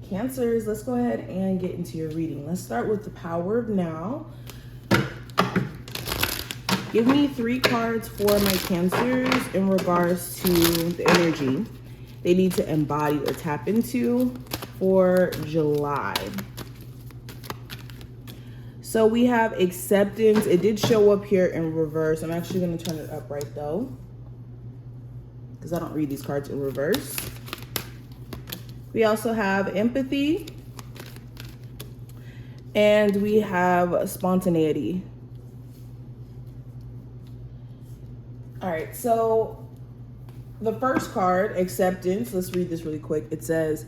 Cancers, let's go ahead and get into your reading. Let's start with the power of now. Give me 3 cards for my Cancers in regards to the energy they need to embody or tap into for July. So we have acceptance. It did show up here in reverse. I'm actually going to turn it upright though, because I don't read these cards in reverse. We also have empathy. And we have spontaneity. All right, so the first card, acceptance, let's read this really quick. It says,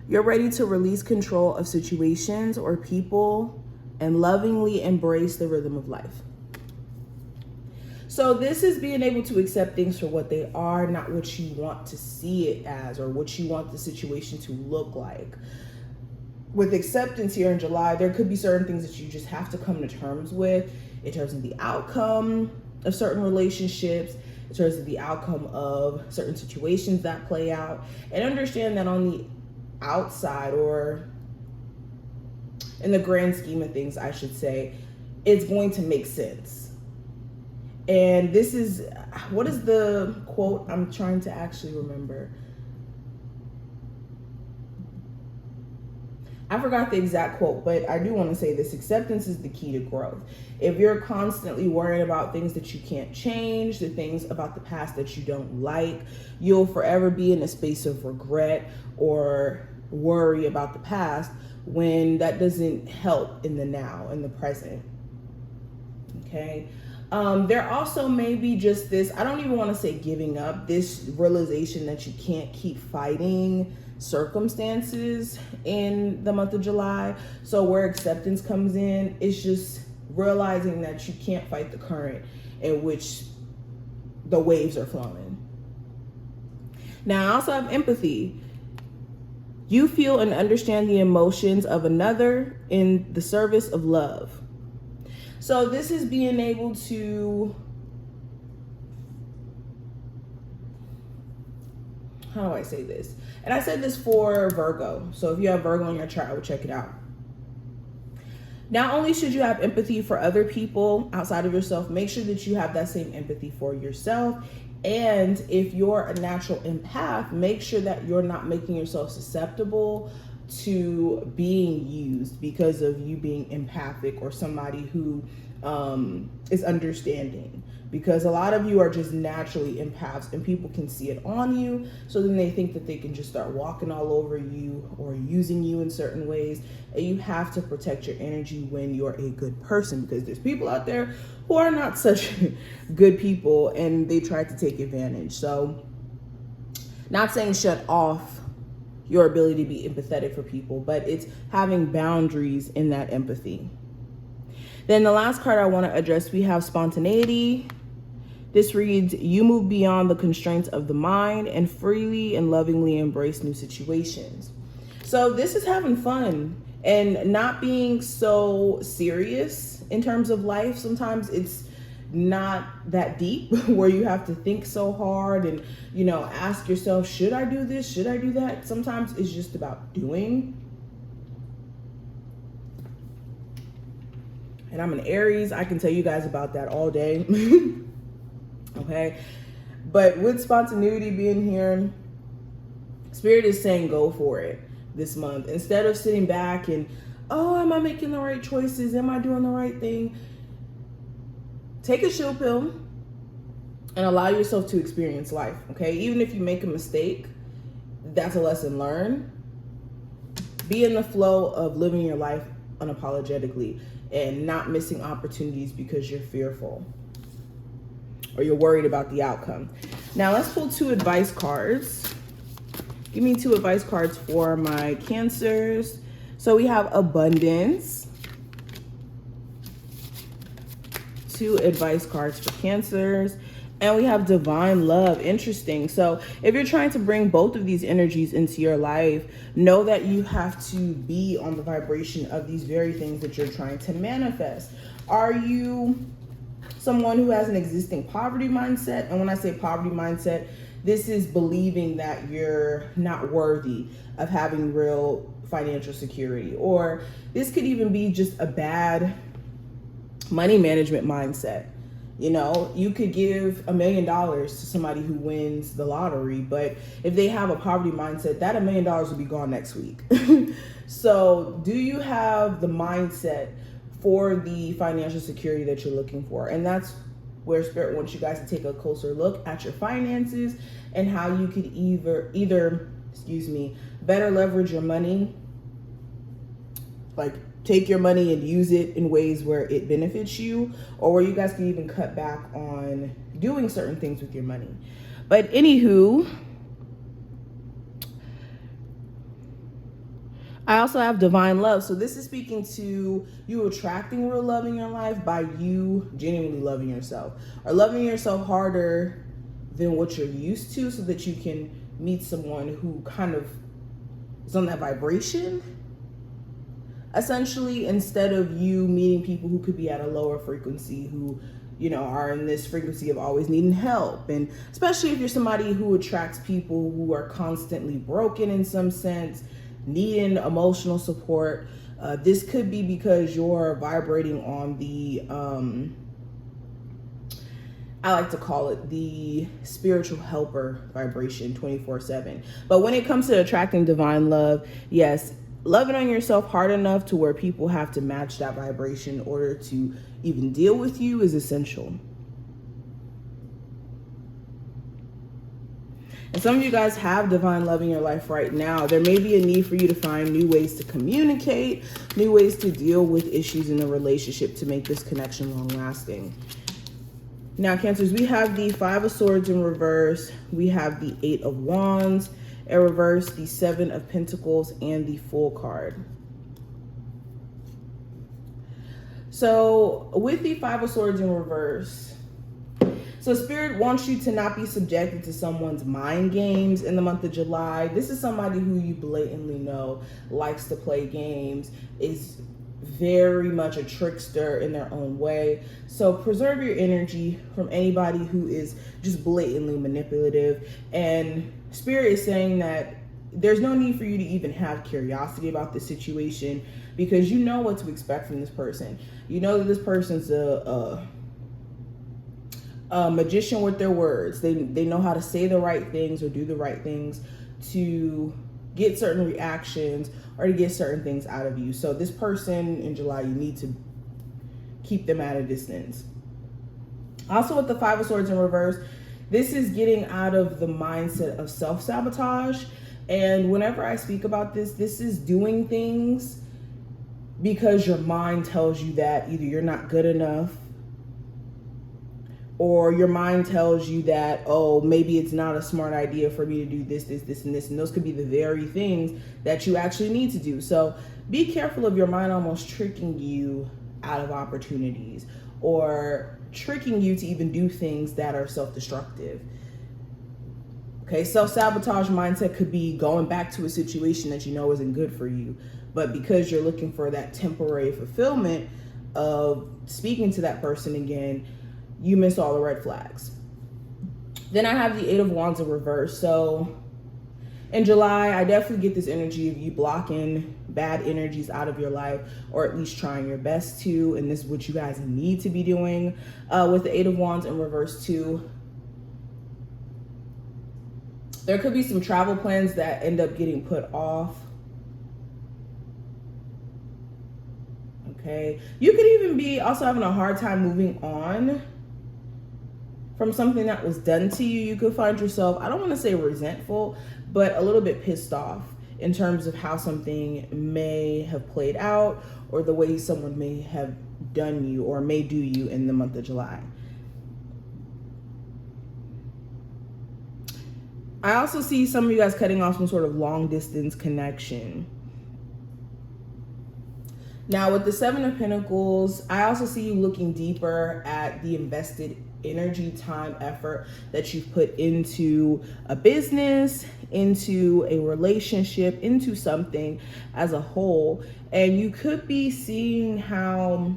you're ready to release control of situations or people and lovingly embrace the rhythm of life. So this is being able to accept things for what they are, not what you want to see it as or what you want the situation to look like. With acceptance here in July, there could be certain things that you just have to come to terms with in terms of the outcome of certain relationships, in terms of the outcome of certain situations that play out, and understand that on the outside, or in the grand scheme of things, I should say, it's going to make sense. And this is, what is the quote? I'm trying to actually remember. I forgot the exact quote, but I do want to say this: acceptance is the key to growth. If you're constantly worrying about things that you can't change, the things about the past that you don't like, you'll forever be in a space of regret or worry about the past when that doesn't help in the now, in the present. Okay. There also may be just this, I don't even want to say giving up, this realization that you can't keep fighting circumstances in the month of July. So where acceptance comes in, it's just realizing that you can't fight the current in which the waves are flowing. Now I also have empathy. You feel and understand the emotions of another in the service of love. So this is being able to, how do I say this? And I said this for Virgo. So if you have Virgo in your chart, I would check it out. Not only should you have empathy for other people outside of yourself, make sure that you have that same empathy for yourself. And if you're a natural empath, make sure that you're not making yourself susceptible to being used because of you being empathic or somebody who is understanding. Because a lot of you are just naturally empaths and people can see it on you. So then they think that they can just start walking all over you or using you in certain ways. And you have to protect your energy when you're a good person, because there's people out there who are not such good people and they try to take advantage. So not saying shut off your ability to be empathetic for people, but it's having boundaries in that empathy. Then the last card I want to address, we have spontaneity. This reads, you move beyond the constraints of the mind and freely and lovingly embrace new situations. So this is having fun and not being so serious in terms of life. Sometimes it's not that deep where you have to think so hard and, you know, ask yourself, should I do this? Should I do that? Sometimes it's just about doing. And I'm an Aries. I can tell you guys about that all day. Okay. But with spontaneity being here, Spirit is saying go for it this month. Instead of sitting back and, oh, am I making the right choices? Am I doing the right thing? Take a chill pill and allow yourself to experience life. Okay. Even if you make a mistake, that's a lesson learned. Be in the flow of living your life unapologetically and not missing opportunities because you're fearful or you're worried about the outcome. Now let's pull 2 advice cards. Give me 2 advice cards for my Cancers. So we have abundance. 2 advice cards for Cancers. And we have divine love. Interesting. So if you're trying to bring both of these energies into your life, know that you have to be on the vibration of these very things that you're trying to manifest. Are you someone who has an existing poverty mindset? And when I say poverty mindset, This is believing that you're not worthy of having real financial security. Or this could even be just a bad money management mindset. You know, you could give $1 million to somebody who wins the lottery, but if they have a poverty mindset, that $1 million will be gone next week. So do you have the mindset for the financial security that you're looking for? And that's where Spirit wants you guys to take a closer look at your finances and how you could either better leverage your money, like take your money and use it in ways where it benefits you, or where you guys can even cut back on doing certain things with your money. But anywho, I also have divine love. So this is speaking to you attracting real love in your life by you genuinely loving yourself, or loving yourself harder than what you're used to, so that you can meet someone who kind of is on that vibration. Essentially, instead of you meeting people who could be at a lower frequency, who, you know, are in this frequency of always needing help. And especially if you're somebody who attracts people who are constantly broken in some sense, needing emotional support, this could be because you're vibrating on the, I like to call it the spiritual helper vibration 24/7. But when it comes to attracting divine love, yes, loving on yourself hard enough to where people have to match that vibration in order to even deal with you is essential. And some of you guys have divine love in your life right now. There may be a need for you to find new ways to communicate, new ways to deal with issues in the relationship to make this connection long lasting. Now, Cancers, we have the 5 of Swords in reverse. We have the 8 of Wands in reverse, the 7 of Pentacles, and the Fool card. So with the 5 of Swords in reverse, so Spirit wants you to not be subjected to someone's mind games in the month of July. This is somebody who you blatantly know likes to play games, is very much a trickster in their own way. So preserve your energy from anybody who is just blatantly manipulative. And Spirit is saying that there's no need for you to even have curiosity about this situation, because you know what to expect from this person. You know that this person's a magician with their words. They know how to say the right things or do the right things to get certain reactions or to get certain things out of you. So this person in July, you need to keep them at a distance. Also with the 5 of Swords in reverse, this is getting out of the mindset of self-sabotage. And whenever I speak about this, this is doing things because your mind tells you that either you're not good enough, or your mind tells you that, oh, maybe it's not a smart idea for me to do this, this, this, and this. And those could be the very things that you actually need to do. So be careful of your mind almost tricking you out of opportunities, or tricking you to even do things that are self-destructive. Okay, self-sabotage mindset could be going back to a situation that you know isn't good for you, but because you're looking for that temporary fulfillment of speaking to that person again, you miss all the red flags. Then I have the 8 of Wands in reverse. So in July, I definitely get this energy of you blocking bad energies out of your life, or at least trying your best to. And this is what you guys need to be doing with the 8 of Wands in reverse too. There could be some travel plans that end up getting put off. Okay. You could even be also having a hard time moving on from something that was done to you. You could find yourself, I don't want to say resentful, but a little bit pissed off in terms of how something may have played out, or the way someone may have done you or may do you in the month of July. I also see some of you guys cutting off some sort of long distance connection. Now with the 7 of Pentacles, I also see you looking deeper at the invested energy, time, effort that you've put into a business, into a relationship, into something as a whole. And you could be seeing how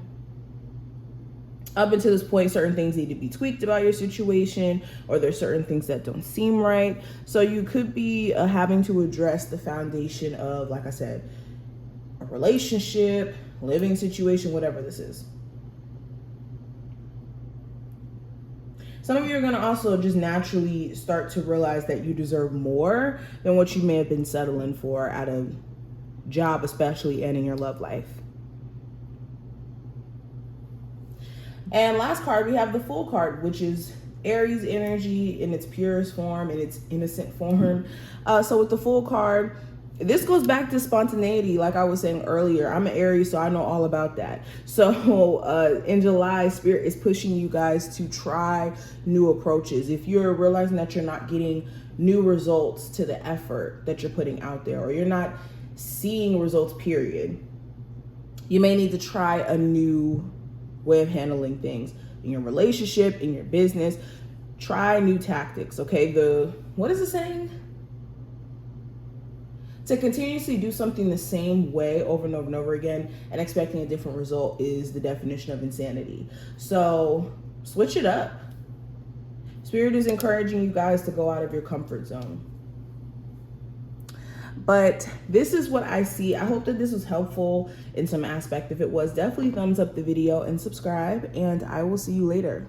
up until this point, certain things need to be tweaked about your situation, or there's certain things that don't seem right. So you could be having to address the foundation of, like I said, a relationship, living situation, whatever this is. Some of you are going to also just naturally start to realize that you deserve more than what you may have been settling for at a job, especially, and in your love life. And last card, we have the Fool card, which is Aries energy in its purest form, in its innocent form. So with the Fool card, this goes back to spontaneity. Like I was saying earlier, I'm an Aries, so I know all about that. So in July, Spirit is pushing you guys to try new approaches. If you're realizing that you're not getting new results to the effort that you're putting out there, or you're not seeing results, period, you may need to try a new way of handling things in your relationship, in your business. Try new tactics, okay? What is the saying? To continuously do something the same way over and over and over again and expecting a different result is the definition of insanity. So switch it up. Spirit is encouraging you guys to go out of your comfort zone. But this is what I see. I hope that this was helpful in some aspect. If it was, definitely thumbs up the video and subscribe, and I will see you later.